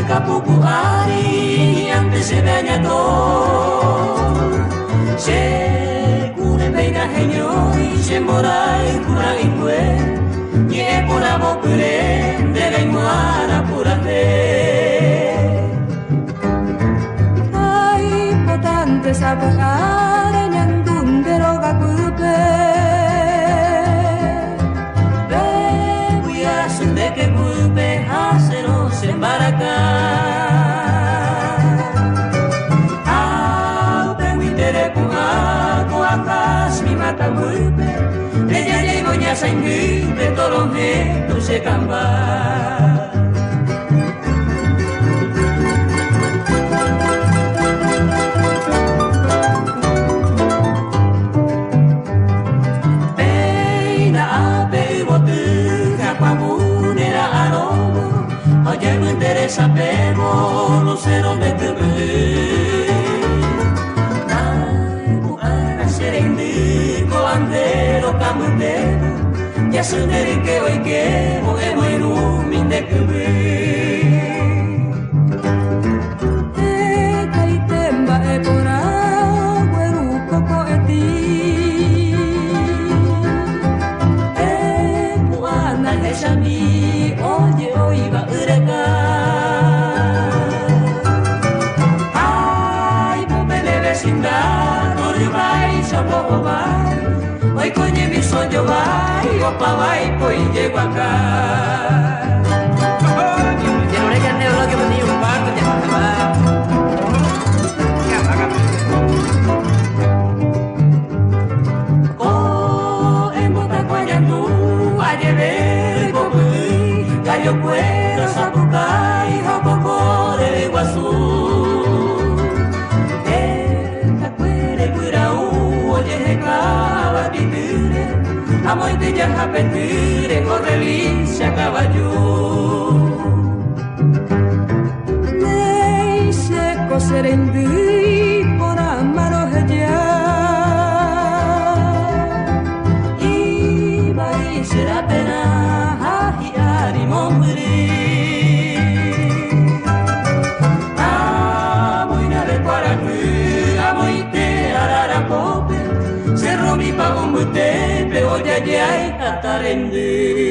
kapukuari antes se dañado se cure peina genio y se morai cura imue y e pura bopure de la imuara pura fe ay potente sabare nyandundero gakupe bebuya sunde que kupe hasero se embaraka mata mupe ella llevo ya sangue de todos tu se camba peina ape botu kapabunera aro oye me interesa pero no sé dónde te bandero camundero ya sendiri ke hoy que moe moiru minde kube kai temba e pora gueru koko eti buana heshami oye oiba ureka ay bubele vecindad oribai sabobai hoy coñe mi sueño vai, opa vai, pues llego acá. Ya no le queda negro lo que me dio un parto, ya no se va. Oh, en bota cuayandú, a llevar popui, gallo cuero, sapucay, jococo de Iguazú. Amoy de yaja petire, corre licia caballo. nei se coserendi por amaro ya Iba y será pena, y ánimo morir. Amoy nave para mí, amoy te arara pope, se robi pa un bute. Oye, ya hay catarendi.